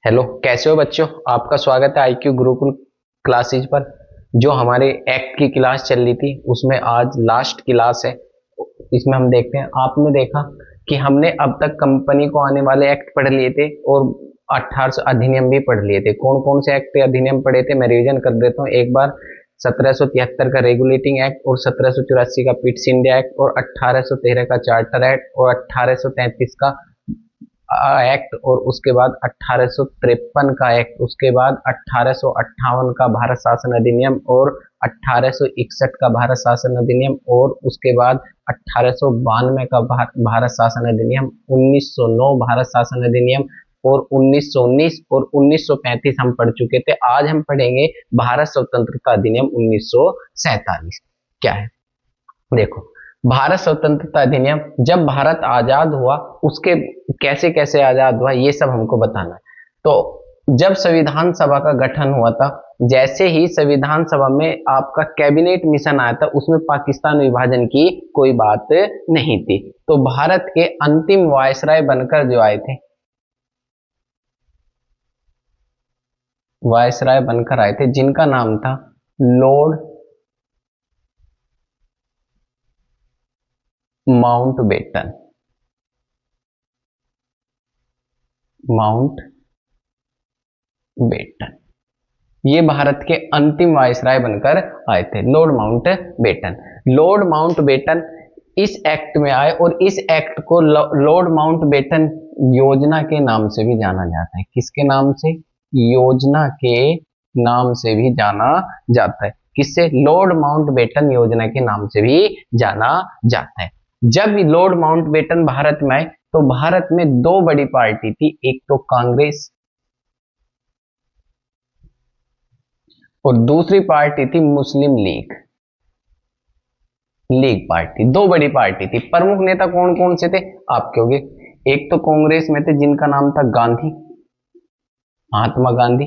Hello, कैसे हो बच्चों। आपका स्वागत है आईक्यू गुरुकुल क्लासेज पर। जो हमारे एक्ट की क्लास चल रही थी उसमें आज लास्ट क्लास है। इसमें हम देखते हैं, आपने देखा कि हमने अब तक कंपनी को आने वाले एक्ट पढ़ लिए थे और 1800 अधिनियम भी पढ़ लिए थे। कौन कौन से एक्ट अधिनियम पढ़े थे मैं रिवीजन कर देता हूँ एक बार। 1773 का रेगुलेटिंग एक्ट और 1784 का पिट्स इंडिया एक्ट और 1813 का चार्टर एक्ट और 1833 का एक्ट और उसके बाद 1853 का एक्ट, उसके बाद 1858 का भारत शासन अधिनियम और 1861 का भारत शासन अधिनियम और उसके बाद 1892 का भारत शासन अधिनियम, 1909 भारत शासन अधिनियम और 1919 और 1935 हम पढ़ चुके थे। आज हम पढ़ेंगे भारत स्वतंत्रता अधिनियम 1947। क्या है देखो, भारत स्वतंत्रता अधिनियम जब भारत आजाद हुआ उसके कैसे कैसे आजाद हुआ ये सब हमको बताना है। तो जब संविधान सभा का गठन हुआ था, जैसे ही संविधान सभा में आपका कैबिनेट मिशन आया था उसमें पाकिस्तान विभाजन की कोई बात नहीं थी। तो भारत के अंतिम वायसराय बनकर जो आए थे, वायसराय बनकर आए थे जिनका नाम था लॉर्ड माउंटबेटन। माउंटबेटन ये भारत के अंतिम वायसराय बनकर आए थे, लॉर्ड माउंटबेटन। लॉर्ड माउंटबेटन इस एक्ट में आए और इस एक्ट को लॉर्ड माउंटबेटन योजना के नाम से भी जाना जाता है। किसके नाम से? योजना के नाम से भी जाना जाता है। किससे? लॉर्ड माउंटबेटन योजना के नाम से भी जाना जाता है। जब लॉर्ड माउंटबेटन भारत में आए तो भारत में दो बड़ी पार्टी थी, एक तो कांग्रेस और दूसरी पार्टी थी मुस्लिम लीग। लीग पार्टी, दो बड़ी पार्टी थी। प्रमुख नेता कौन कौन से थे आप कहोगे? एक तो कांग्रेस में थे जिनका नाम था गांधी, महात्मा गांधी।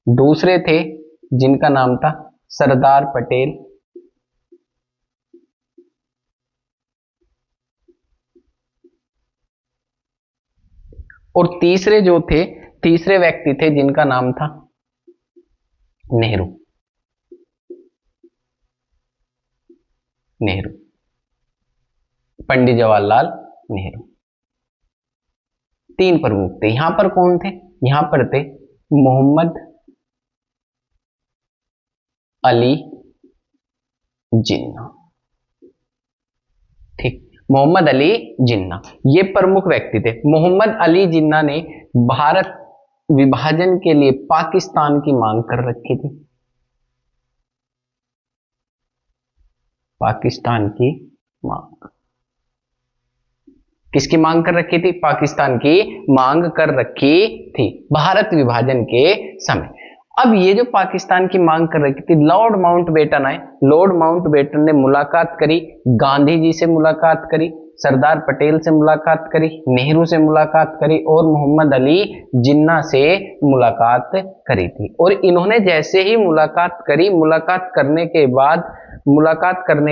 दूसरे थे जिनका नाम था सरदार पटेल। और तीसरे जो थे, तीसरे व्यक्ति थे जिनका नाम था नेहरू। नेहरू, पंडित जवाहरलाल नेहरू। तीन प्रमुख थे। यहां पर कौन थे? यहां पर थे मोहम्मद अली जिन्ना। ठीक, मोहम्मद अली जिन्ना ये प्रमुख व्यक्ति थे। मोहम्मद अली जिन्ना ने भारत विभाजन के लिए पाकिस्तान की मांग कर रखी थी। पाकिस्तान की मांग, किसकी मांग कर रखी थी? पाकिस्तान की मांग कर रखी थी भारत विभाजन के समय। अब ये जो पाकिस्तान की मांग कर रखी थी, लॉर्ड माउंटबेटन आए। लॉर्ड माउंटबेटन ने मुलाकात करी, गांधी जी से मुलाकात करी, सरदार पटेल से मुलाकात करी, नेहरू से मुलाकात करी और मोहम्मद अली जिन्ना से मुलाकात करी थी। और इन्होंने जैसे ही मुलाकात करी, मुलाकात करने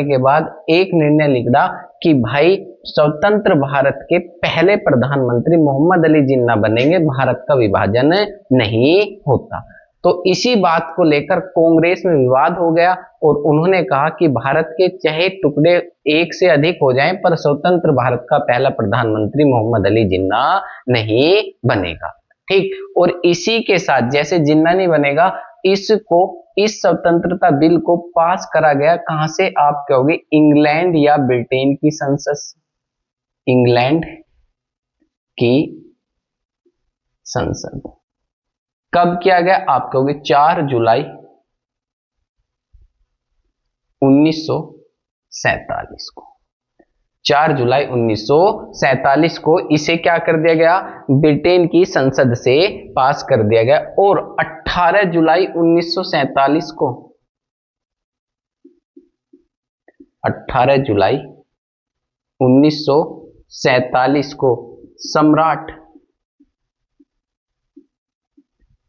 के बाद एक निर्णय लिखा कि भाई स्वतंत्र भारत के पहले प्रधानमंत्री मोहम्मद अली जिन्ना बनेंगे, भारत का विभाजन नहीं होता। तो इसी बात को लेकर कांग्रेस में विवाद हो गया और उन्होंने कहा कि भारत के चाहे टुकड़े एक से अधिक हो जाएं पर स्वतंत्र भारत का पहला प्रधानमंत्री मोहम्मद अली जिन्ना नहीं बनेगा। ठीक, और इसी के साथ जैसे जिन्ना नहीं बनेगा, इसको इस स्वतंत्रता बिल को पास करा गया। कहां से आप कहोगे? इंग्लैंड या ब्रिटेन की संसद से। इंग्लैंड की संसद। कब किया गया आप कहोगे? 4 जुलाई 1947 को। 4 जुलाई 1947 को इसे क्या कर दिया गया? ब्रिटेन की संसद से पास कर दिया गया। और 18 जुलाई 1947 को, 18 जुलाई 1947 को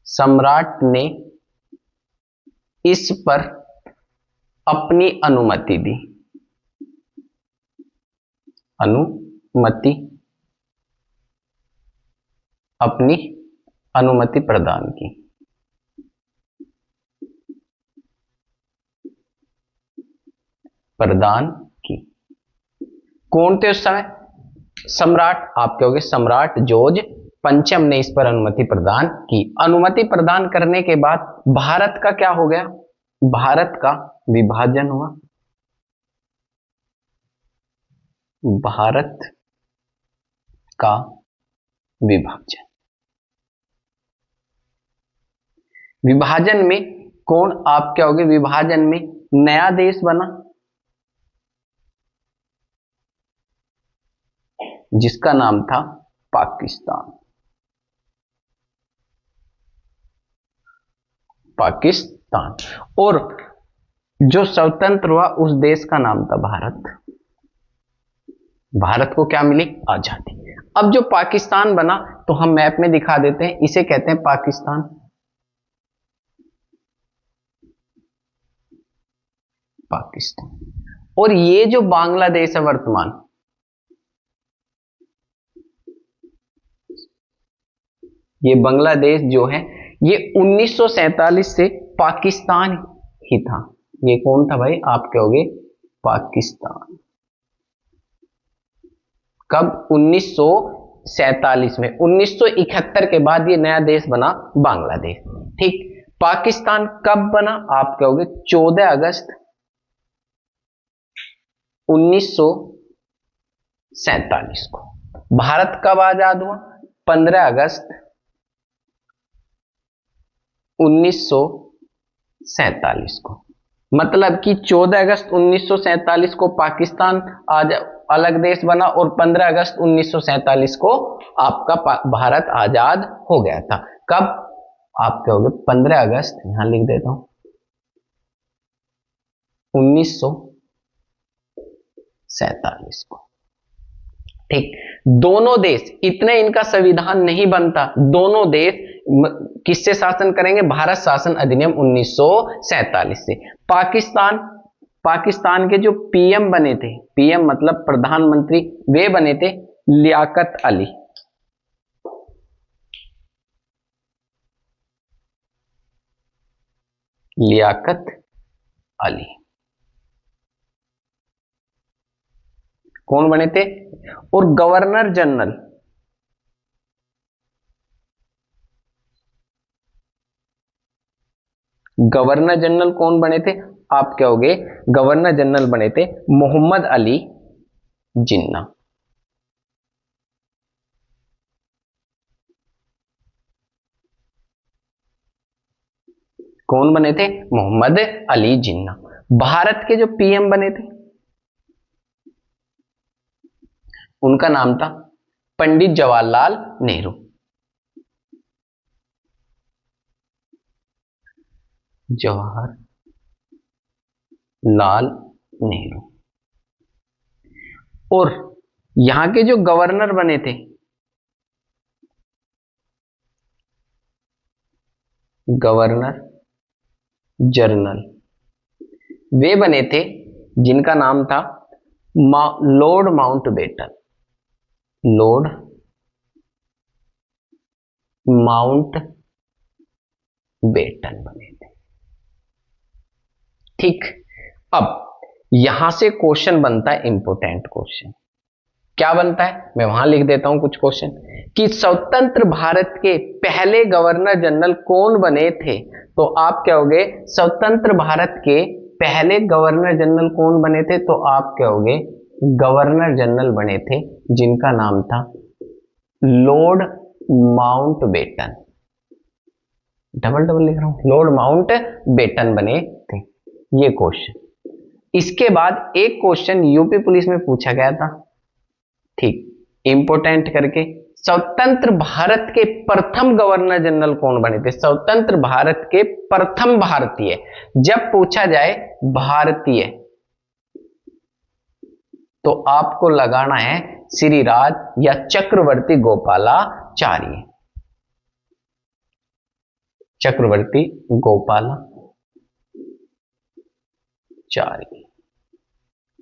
सम्राट ने इस पर अपनी अनुमति दी। अनुमति, अपनी अनुमति प्रदान की? प्रदान की। कौन थे उस समय? सम्राट। आप कहोगे सम्राट जॉर्ज पंचम ने इस पर अनुमति प्रदान की। अनुमति प्रदान करने के बाद भारत का क्या हो गया? भारत का विभाजन हुआ। भारत का विभाजन। विभाजन में कौन, आप क्या होगे, विभाजन में नया देश बना जिसका नाम था पाकिस्तान। पाकिस्तान। और जो स्वतंत्र हुआ उस देश का नाम था भारत। भारत को क्या मिली? आजादी। अब जो पाकिस्तान बना, तो हम मैप में दिखा देते हैं, इसे कहते हैं पाकिस्तान। पाकिस्तान। और ये जो बांग्लादेश है वर्तमान, ये बांग्लादेश जो है ये 1947 से पाकिस्तान ही था। ये कौन था भाई? आप कहोगे पाकिस्तान। कब? 1947 में। 1971 के बाद ये नया देश बना बांग्लादेश। ठीक। पाकिस्तान कब बना? आप कहोगे 14 अगस्त 1947 को। भारत कब आजाद हुआ? 15 अगस्त 1947 को। मतलब कि 14 अगस्त 1947 को पाकिस्तान आज अलग देश बना और 15 अगस्त 1947 को आपका भारत आजाद हो गया था। कब? आप कहोगे 15 अगस्त, यहां लिख देता हूं, 1947 को। ठीक। दोनों देश, इतने इनका संविधान नहीं बनता, दोनों देश किससे शासन करेंगे? भारत शासन अधिनियम 1947 से। पाकिस्तान के जो पीएम बने थे, पीएम मतलब प्रधानमंत्री, वे बने थे लियाकत अली। लियाकत अली। कौन बने थे? और गवर्नर जनरल, गवर्नर जनरल कौन बने थे? आप कहोगे गवर्नर जनरल बने थे मोहम्मद अली जिन्ना। कौन बने थे? मोहम्मद अली जिन्ना। भारत के जो पीएम बने थे उनका नाम था पंडित जवाहरलाल नेहरू। जवाहरलाल नेहरू। और यहां के जो गवर्नर बने थे, गवर्नर जनरल, वे बने थे जिनका नाम था लॉर्ड माउंटबेटन। लॉर्ड माउंटबेटन बने थे। ठीक। अब यहां से क्वेश्चन बनता है, इंपोर्टेंट क्वेश्चन। क्या बनता है? मैं वहां लिख देता हूं कुछ क्वेश्चन कि स्वतंत्र भारत के पहले गवर्नर जनरल कौन बने थे? तो आप कहोगे स्वतंत्र भारत के पहले गवर्नर जनरल कौन बने थे? तो आप कहोगे गवर्नर जनरल बने थे जिनका नाम था लॉर्ड माउंटबेटन। डबल डबल लिख रहा हूं, लॉर्ड माउंटबेटन बने थे। ये क्वेश्चन। इसके बाद एक क्वेश्चन यूपी पुलिस में पूछा गया था, ठीक, इंपोर्टेंट करके, स्वतंत्र भारत के प्रथम गवर्नर जनरल कौन बने थे? स्वतंत्र भारत के प्रथम भारतीय। जब पूछा जाए भारतीय तो आपको लगाना है श्रीराज या चक्रवर्ती गोपालाचार्य। चक्रवर्ती गोपालाचार्य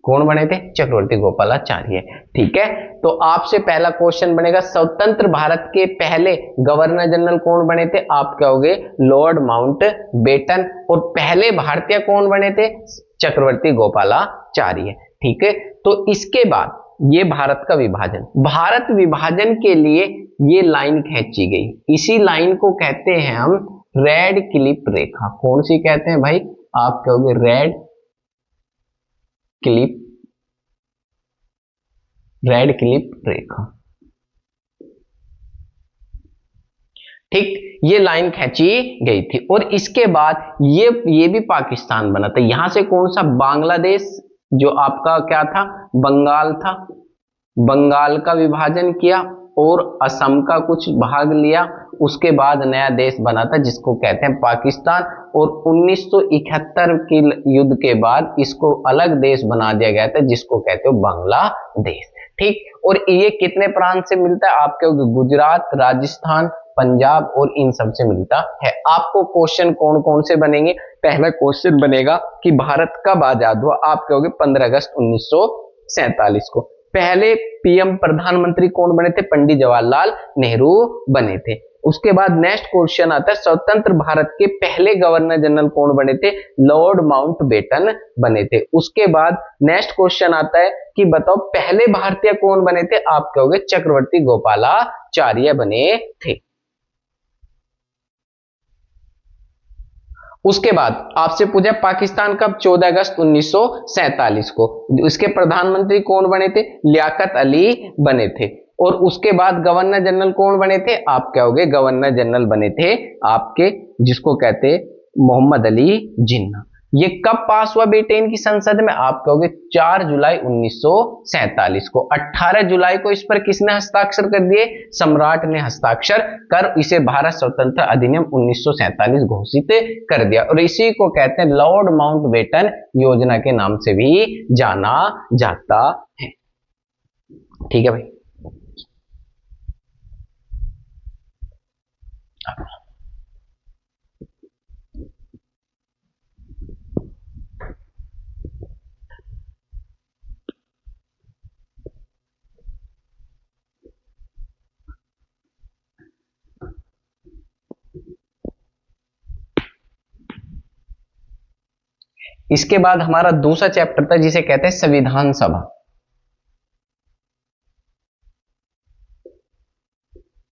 कौन बने थे? चक्रवर्ती गोपालाचार्य। ठीक है, तो आपसे पहला क्वेश्चन बनेगा, स्वतंत्र भारत के पहले गवर्नर जनरल कौन बने थे? आप कहोगे लॉर्ड माउंटबेटन। और पहले भारतीय कौन बने थे? चक्रवर्ती गोपालाचार्य। ठीक है, तो इसके बाद ये भारत का विभाजन, भारत विभाजन के लिए ये लाइन खींची गई, इसी लाइन को कहते हैं हम रेड क्लिफ रेखा। कौन सी कहते हैं भाई? आप कहोगे रेड क्लिफ, रेड क्लिफ रेखा। ठीक, ये लाइन खींची गई थी। और इसके बाद ये भी पाकिस्तान बना था। यहां से कौन सा? बांग्लादेश, जो आपका क्या था? बंगाल था। बंगाल का विभाजन किया और असम का कुछ भाग लिया। उसके बाद नया देश बना था जिसको कहते हैं पाकिस्तान। और 1971 के युद्ध के बाद इसको अलग देश बना दिया गया था जिसको कहते हो बांग्लादेश। ठीक, और ये कितने प्रांत से मिलता है? आपके गुजरात, राजस्थान, पंजाब और इन सब से मिलता है। आपको क्वेश्चन कौन कौन से बनेंगे? पहला क्वेश्चन बनेगा कि भारत कब आजाद हुआ? आप कहोगे 15 अगस्त 1947 को। पहले पीएम प्रधानमंत्री कौन बने थे? पंडित जवाहरलाल नेहरू बने थे। उसके बाद नेक्स्ट क्वेश्चन आता है, स्वतंत्र भारत के पहले गवर्नर जनरल कौन बने थे? लॉर्ड माउंटबेटन बने थे। उसके बाद नेक्स्ट क्वेश्चन आता है कि बताओ पहले भारतीय कौन बने थे? आप कहोगे चक्रवर्ती गोपालाचार्य बने थे। उसके बाद आपसे पूछा पाकिस्तान कब? 14 अगस्त 1947 को। इसके प्रधानमंत्री कौन बने थे? लियाकत अली बने थे। और उसके बाद गवर्नर जनरल कौन बने थे? आप कहोगे गवर्नर जनरल बने थे आपके, जिसको कहते मोहम्मद अली जिन्ना। ये कब पास हुआ बेटे इनकी संसद में? आप कहोगे 4 जुलाई 1947 को। 18 जुलाई को इस पर किसने हस्ताक्षर कर दिए? सम्राट ने हस्ताक्षर कर इसे भारत स्वतंत्र अधिनियम 1947 घोषित कर दिया। और इसी को कहते हैं लॉर्ड माउंटबेटन योजना के नाम से भी जाना जाता है। ठीक है भाई। इसके बाद हमारा दूसरा चैप्टर था जिसे कहते हैं संविधान सभा।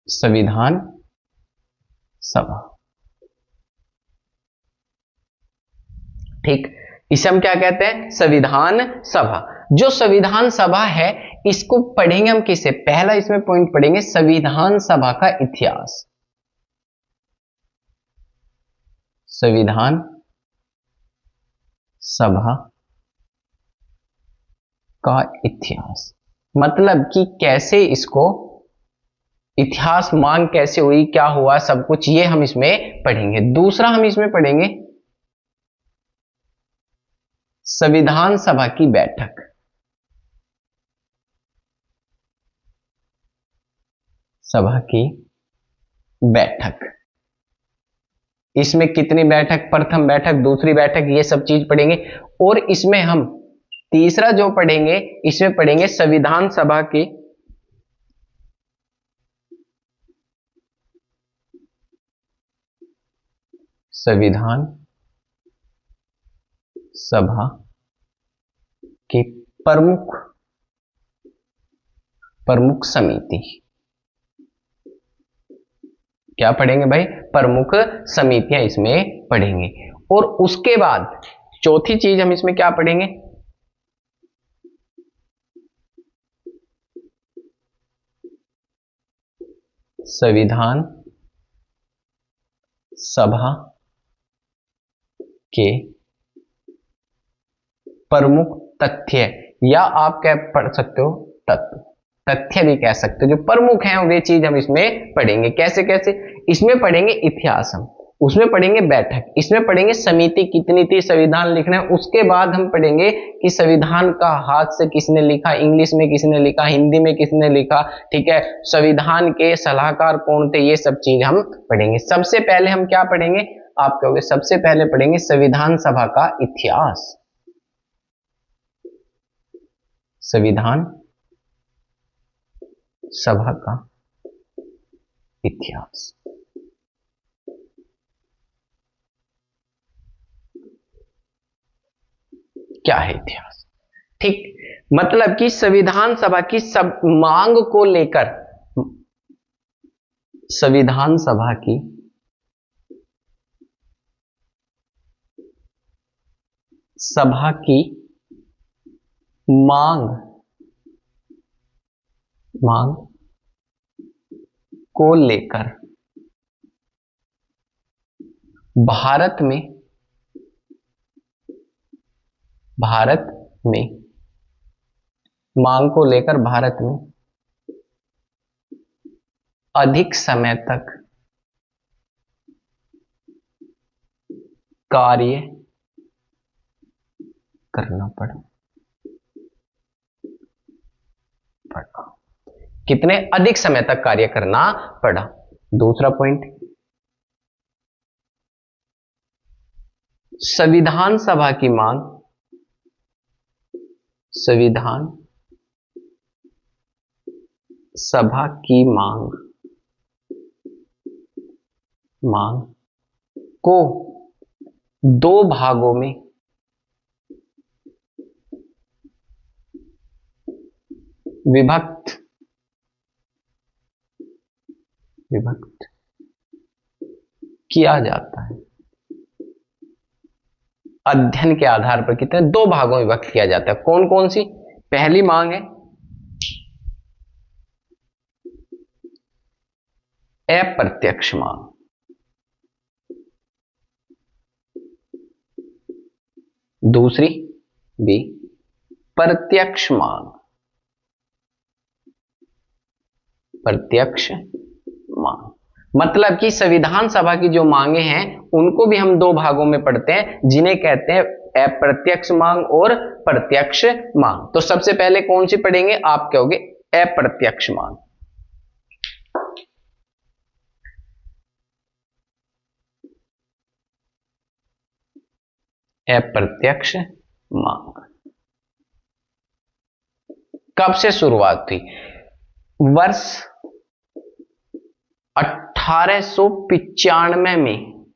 संविधान सभा। ठीक, इसे हम क्या कहते हैं? संविधान सभा। जो संविधान सभा है इसको पढ़ेंगे हम किसे? पहला इसमें पॉइंट पढ़ेंगे संविधान सभा का इतिहास। संविधान सभा का इतिहास मतलब कि कैसे इसको इतिहास मांग कैसे हुई, क्या हुआ, सब कुछ ये हम इसमें पढ़ेंगे। दूसरा हम इसमें पढ़ेंगे संविधान सभा की बैठक। सभा की बैठक, इसमें कितनी बैठक, प्रथम बैठक, दूसरी बैठक, ये सब चीज पढ़ेंगे। और इसमें हम तीसरा जो पढ़ेंगे इसमें पढ़ेंगे संविधान सभा के संविधान सभा की प्रमुख समिति। क्या पढ़ेंगे भाई? प्रमुख समितियां इसमें पढ़ेंगे। और उसके बाद चौथी चीज हम इसमें क्या पढ़ेंगे? संविधान सभा के प्रमुख तथ्य, या आप क्या पढ़ सकते हो? तत्व, तथ्य भी कह सकते हो। जो प्रमुख हैं वे चीज हम इसमें पढ़ेंगे। कैसे कैसे? इसमें पढ़ेंगे इतिहास हम, उसमें पढ़ेंगे बैठक, इसमें पढ़ेंगे समिति कितनी थी, संविधान लिखना है। उसके बाद हम पढ़ेंगे कि संविधान का हाथ से किसने लिखा, इंग्लिश में किसने लिखा, हिंदी में किसने लिखा। ठीक है, संविधान के सलाहकार कौन थे, ये सब चीज हम पढ़ेंगे। सबसे पहले हम क्या पढ़ेंगे? आप कहोगे सबसे पहले पढ़ेंगे संविधान सभा का इतिहास। संविधान सभा का इतिहास। क्या है इतिहास? ठीक, मतलब कि संविधान सभा की सब मांग को लेकर, संविधान सभा की मांग को लेकर भारत में मांग को लेकर भारत में अधिक समय तक कार्य करना पड़ा। कितने अधिक समय तक कार्य करना पड़ा। दूसरा पॉइंट, संविधान सभा की मांग, संविधान सभा की मांग को दो भागों में विभक्त किया जाता है। अध्ययन के आधार पर कितने दो भागों में विभक्त किया जाता है। कौन कौन सी? पहली मांग है अप्रत्यक्ष मांग, दूसरी बी प्रत्यक्ष मांग। मतलब कि संविधान सभा की जो मांगे हैं उनको भी हम दो भागों में पढ़ते हैं, जिन्हें कहते हैं अप्रत्यक्ष मांग और प्रत्यक्ष मांग। तो सबसे पहले कौन सी पढ़ेंगे? आप कहोगे अप्रत्यक्ष मांग। अप्रत्यक्ष मांग कब से शुरुआत हुई? वर्ष 1895 में,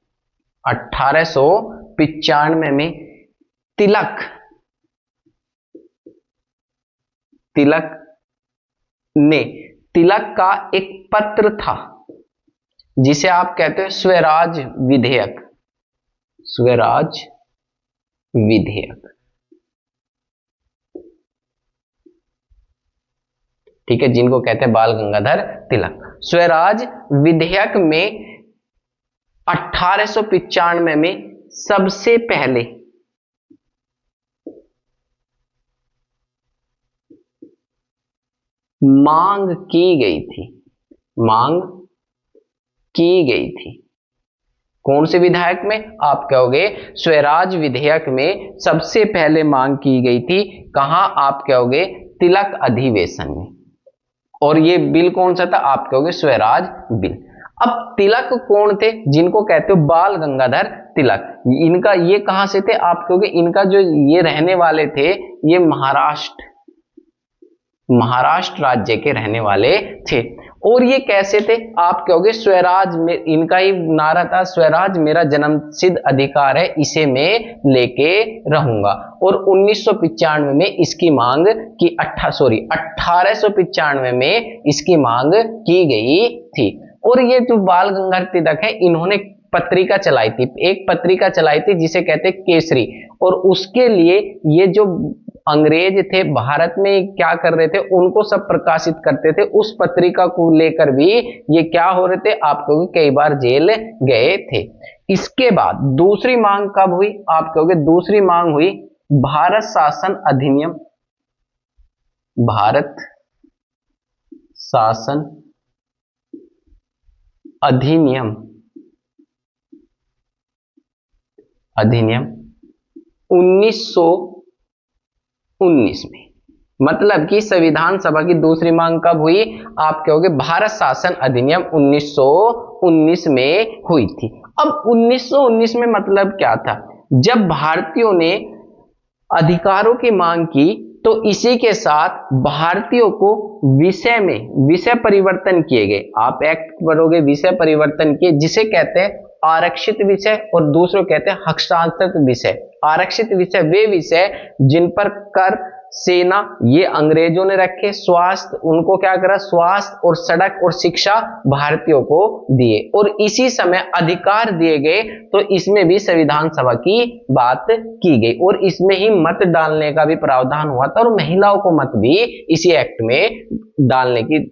1895 में तिलक का एक पत्र था जिसे आप कहते हैं स्वराज विधेयक। स्वराज विधेयक, ठीक है, जिनको कहते हैं बाल गंगाधर तिलक। स्वराज विधेयक में 1895 में सबसे पहले मांग की गई थी। कौन से विधेयक में? आप कहोगे स्वराज विधेयक में सबसे पहले मांग की गई थी। कहां? आप कहोगे तिलक अधिवेशन में। और ये बिल कौन सा था? आप कहोगे स्वराज बिल। अब तिलक कौन थे? जिनको कहते हो बाल गंगाधर तिलक। इनका ये कहां से थे? आप कहोगे इनका जो ये रहने वाले थे, ये महाराष्ट्र राज्य के रहने वाले थे। और ये कैसे थे? आप कहोगे स्वराज में, इनका ही नारा था स्वराज मेरा जन्मसिद्ध अधिकार है, इसे मैं लेके रहूंगा। और 1995 में इसकी मांग की 1895 में इसकी मांग की गई थी। और ये जो बाल गंगाधर तिलक है, इन्होंने पत्रिका चलाई थी, एक पत्रिका चलाई थी जिसे कहते केसरी। और उसके लिए ये जो अंग्रेज थे भारत में क्या कर रहे थे, उनको सब प्रकाशित करते थे। उस पत्रिका को लेकर भी ये क्या हो रहे थे? आप कहोगे कई बार जेल गए थे। इसके बाद दूसरी मांग कब हुई? आप कहोगे दूसरी मांग हुई भारत शासन अधिनियम, भारत शासन अधिनियम 1919 में। मतलब कि संविधान सभा की दूसरी मांग कब हुई? आप कहोगे भारत शासन अधिनियम 1919 में हुई थी। अब 1919 में मतलब क्या था? जब भारतीयों ने अधिकारों की मांग की तो इसी के साथ भारतीयों को विषय परिवर्तन किए गए। आप एक्ट पढ़ोगे, विषय परिवर्तन किए, जिसे कहते हैं आरक्षित विषय और दूसरों कहते हैं हस्तांतरित विषय। आरक्षित विषय वे विषय जिन पर कर, सेना ये अंग्रेजों ने रखे, स्वास्थ्य उनको क्या करा, स्वास्थ्य और सड़क और शिक्षा भारतीयों को दिए, और इसी समय अधिकार दिए गए। तो इसमें भी संविधान सभा की बात की गई और इसमें ही मत डालने का भी प्रावधान हुआ था और महिलाओं को मत भी इसी एक्ट में डालने की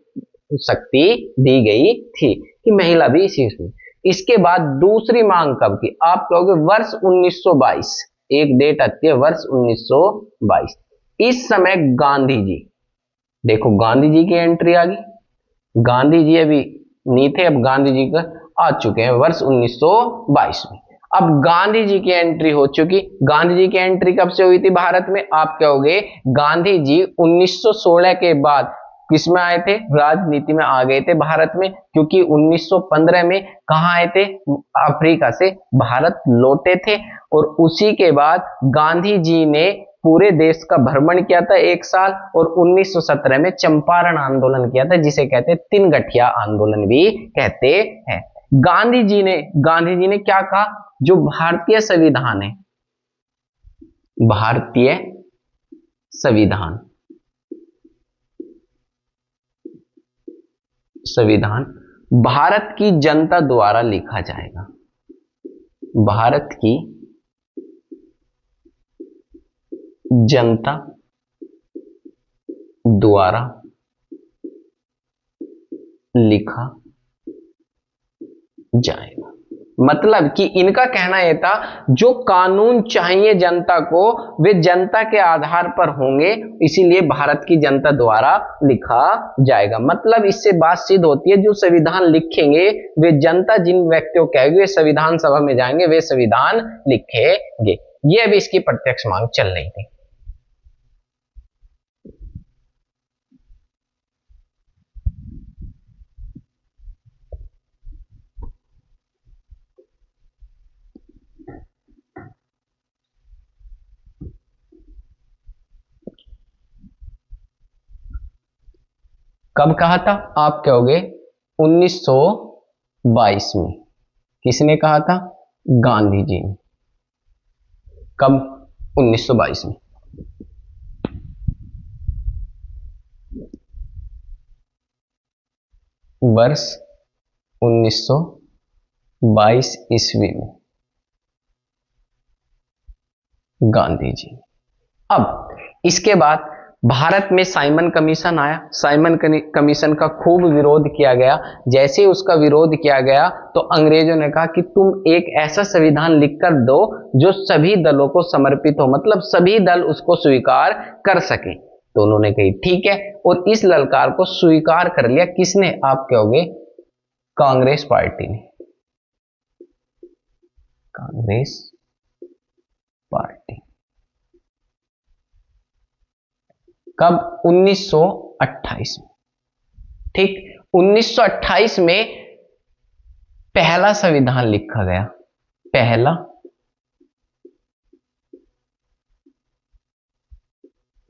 शक्ति दी गई थी कि महिला भी इसी में। इसके बाद दूसरी मांग कब की, आप कहोगे वर्ष 1922, एक डेट आती है वर्ष 1922। इस समय गांधी जी, देखो गांधी जी की एंट्री आ गई, गांधी जी अभी नहीं थे, अब गांधी जी का आ चुके हैं वर्ष 1922 में। अब गांधी जी की एंट्री हो चुकी। गांधी जी की एंट्री कब से हुई थी भारत में, आप कहोगे गांधी जी 1916 के बाद किसमें आए थे, राजनीति में आ गए थे भारत में, क्योंकि 1915 में कहां आए थे, अफ्रीका से भारत लौटे थे। और उसी के बाद गांधी जी ने पूरे देश का भ्रमण किया था एक साल, और 1917 में चंपारण आंदोलन किया था, जिसे कहते हैं तीन गठिया आंदोलन भी कहते हैं। गांधी जी ने क्या कहा, जो भारतीय संविधान है, भारतीय संविधान भारत की जनता द्वारा लिखा जाएगा, भारत की जनता द्वारा लिखा जाएगा। मतलब कि इनका कहना यह था, जो कानून चाहिए जनता को वे जनता के आधार पर होंगे, इसीलिए भारत की जनता द्वारा लिखा जाएगा। मतलब इससे बात सिद्ध होती है, जो संविधान लिखेंगे वे जनता जिन व्यक्तियों कहेगी वे संविधान सभा में जाएंगे, वे संविधान लिखेंगे। ये अभी इसकी प्रत्यक्ष मांग चल रही थी। कब कहा था, आप कहोगे 1922 में। किसने कहा था, गांधी जी ने। कब, 1922 में। वर्ष 1922 ईस्वी में गांधी जी। अब इसके बाद भारत में साइमन कमीशन आया। साइमन कमीशन का खूब विरोध किया गया। जैसे ही उसका विरोध किया गया तो अंग्रेजों ने कहा कि तुम एक ऐसा संविधान लिखकर दो जो सभी दलों को समर्पित हो, मतलब सभी दल उसको स्वीकार कर सके। तो उन्होंने कही ठीक है, और इस ललकार को स्वीकार कर लिया। किसने, आप कहोगे कांग्रेस पार्टी ने। कांग्रेस पार्टी। कब, 1928 में। ठीक, 1928 में पहला संविधान लिखा गया। पहला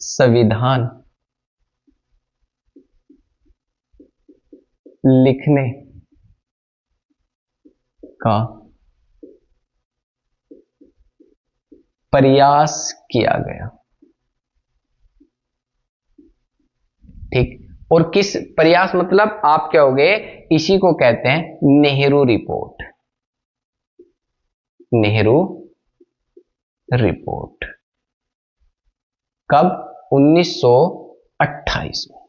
संविधान लिखने का प्रयास किया गया। ठीक, और किस प्रयास, मतलब आप क्या होगे, इसी को कहते हैं नेहरू रिपोर्ट। नेहरू रिपोर्ट। कब, 1928 में।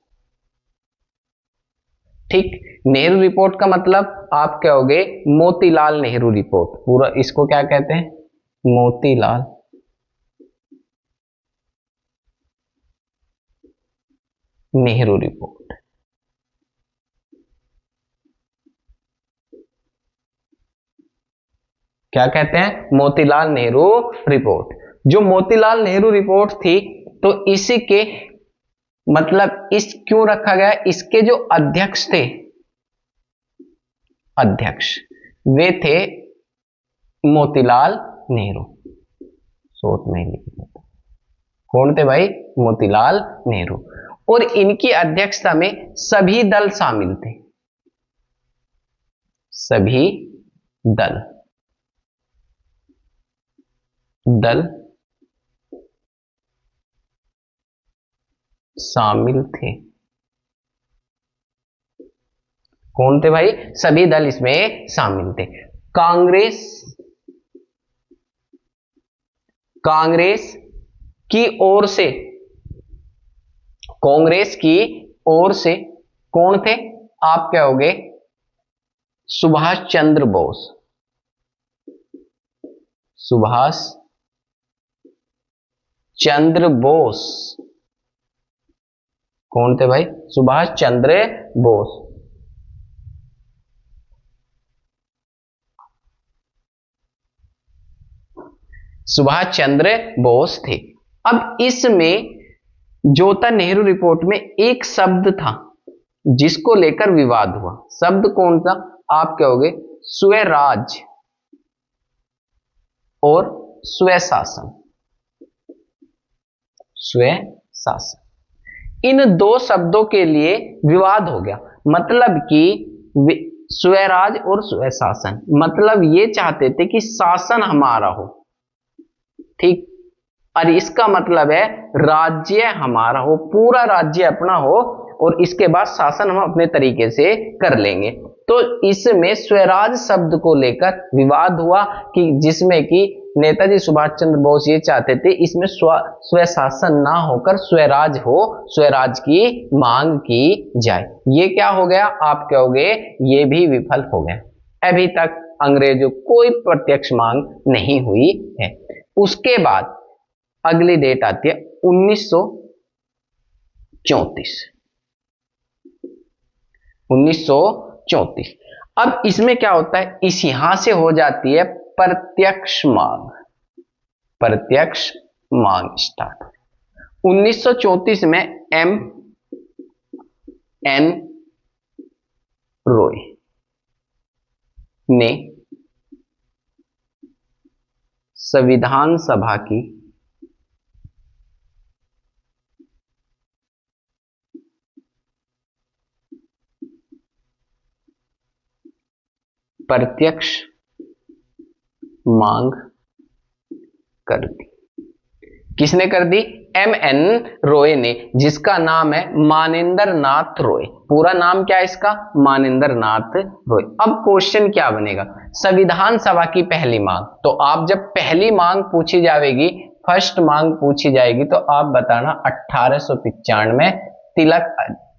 ठीक, नेहरू रिपोर्ट का मतलब आप क्या होगे, मोतीलाल नेहरू रिपोर्ट। पूरा इसको क्या कहते हैं, मोतीलाल नेहरू रिपोर्ट। क्या कहते हैं, मोतीलाल नेहरू रिपोर्ट। जो मोतीलाल नेहरू रिपोर्ट थी, तो इसी के मतलब इस क्यों रखा गया, इसके जो अध्यक्ष थे, अध्यक्ष वे थे मोतीलाल नेहरू। शोट में लिख देता। कौन थे भाई? मोतीलाल नेहरू। और इनकी अध्यक्षता में सभी दल शामिल थे, सभी दल शामिल थे। कौन थे भाई? सभी दल इसमें शामिल थे। कांग्रेस की ओर से, कांग्रेस की ओर से कौन थे? आप क्या होगे? सुभाष चंद्र बोस, सुभाष चंद्र बोस। कौन थे भाई? सुभाष चंद्र बोस। सुभाष चंद्र बोस थे। अब इसमें जो था नेहरू रिपोर्ट में एक शब्द था जिसको लेकर विवाद हुआ। शब्द कौन था? आप कहोगे स्वराज और स्वशासन। स्वशासन, इन दो शब्दों के लिए विवाद हो गया। मतलब कि स्वराज और स्वशासन, मतलब ये चाहते थे कि शासन हमारा हो, ठीक, और इसका मतलब है राज्य हमारा हो, पूरा राज्य अपना हो, और इसके बाद शासन हम अपने तरीके से कर लेंगे। तो इसमें स्वराज शब्द को लेकर विवाद हुआ कि जिसमें कि नेताजी सुभाष चंद्र बोस ये चाहते थे इसमें स्वशासन ना होकर स्वराज हो, स्वराज की मांग की जाए। ये क्या हो गया? आप कहोगे ये भी विफल हो गया। अभी तक अंग्रेजों कोई प्रत्यक्ष मांग नहीं हुई है। उसके बाद अगली डेट आती है 1934। 1934। अब इसमें क्या होता है? इस यहां से हो जाती है प्रत्यक्ष मांग, प्रत्यक्ष मांग स्टार्ट। 1934 में एम एन रॉय ने संविधान सभा की प्रत्यक्ष मांग कर दी। किसने कर दी? एम एन रॉय ने, जिसका नाम है मानेंद्र नाथ रॉय। पूरा नाम क्या है इसका? मानेंद्र नाथ रॉय। अब क्वेश्चन क्या बनेगा? संविधान सभा की पहली मांग। तो आप जब पहली मांग पूछी जाएगी, फर्स्ट मांग पूछी जाएगी, तो आप बताना 1895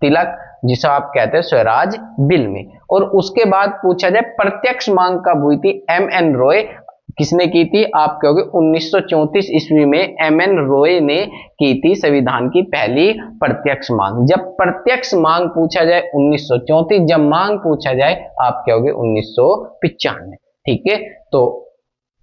तिलक जिसे आप कहते हैं स्वराज बिल में। और उसके बाद पूछा जाए प्रत्यक्ष मांग कब हुई थी? एम एन रॉय किसने की थी? आप कहोगे 1934 ईस्वी में एम एन रॉय ने की थी संविधान की पहली प्रत्यक्ष मांग। जब प्रत्यक्ष मांग पूछा जाए 1934, जब मांग पूछा जाए आप कहोगे 1995। ठीक है, तो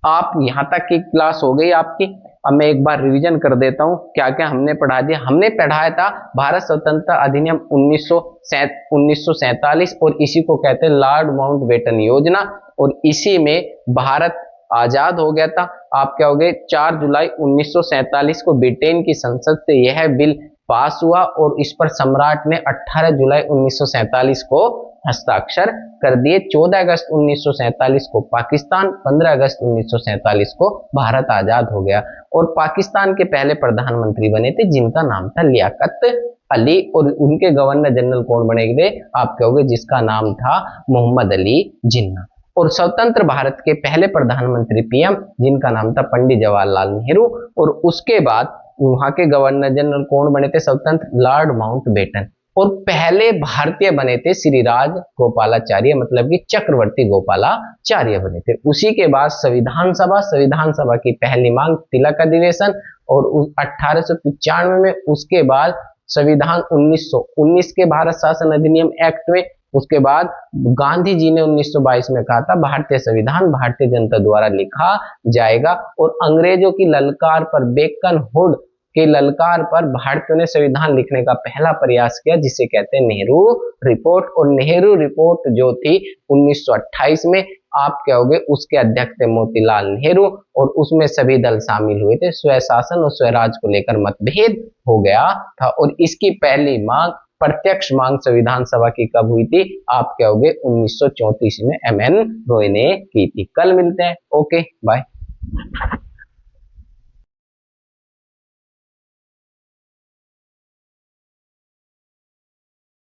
आप यहां तक की क्लास हो गई आपकी। अब मैं एक बार रिवीजन कर देता हूं क्या क्या हमने पढ़ा दिया। हमने पढ़ाया था भारत स्वतंत्रता अधिनियम 1947 और इसी को कहते हैं लॉर्ड माउंटबेटन योजना, और इसी में भारत आजाद हो गया था। आप क्या हो गए? 4 जुलाई 1947 को ब्रिटेन की संसद से यह बिल पास हुआ और इस पर सम्राट ने 18 जुलाई 1947 को हस्ताक्षर कर दिए। 14 अगस्त 1947 को पाकिस्तान, 15 अगस्त 1947 को भारत आजाद हो गया। और पाकिस्तान के पहले प्रधानमंत्री बने थे जिनका नाम था लियाकत अली, और उनके गवर्नर जनरल कौन बने थे? आप कहोगे जिसका नाम था मोहम्मद अली जिन्ना। और स्वतंत्र भारत के पहले प्रधानमंत्री पीएम जिनका नाम था पंडित जवाहरलाल नेहरू, और उसके बाद वहां के गवर्नर जनरल कौन बने थे स्वतंत्र? Lord Mountbatten. और पहले भारतीय बने थे श्री राज गोपालाचार्य, मतलब कि चक्रवर्ती गोपालाचार्य बने थे। उसी के बाद संविधान सभा की पहली मांग तिलक अधिवेशन, और 1895 में उसके बाद संविधान 1919 के भारत शासन अधिनियम एक्ट में। उसके बाद गांधी जी ने 1922 में कहा था भारतीय संविधान भारतीय जनता द्वारा लिखा जाएगा, और अंग्रेजों की ललकार पर, बेकन हुड के ललकार पर भारतीयों ने संविधान लिखने का पहला प्रयास किया, जिसे कहते हैं नेहरू रिपोर्ट। और नेहरू रिपोर्ट जो थी 1928 में आप क्या होगे, उसके अध्यक्ष थे मोतीलाल नेहरू और उसमें सभी दल शामिल हुए थे। स्वशासन और स्वराज को लेकर मतभेद हो गया था और इसकी पहली मांग, प्रत्यक्ष मांग संविधान सभा की कब हुई थी? आप क्या होगे, 1934 में एम एन रॉय ने की थी। कल मिलते हैं, ओके बाय।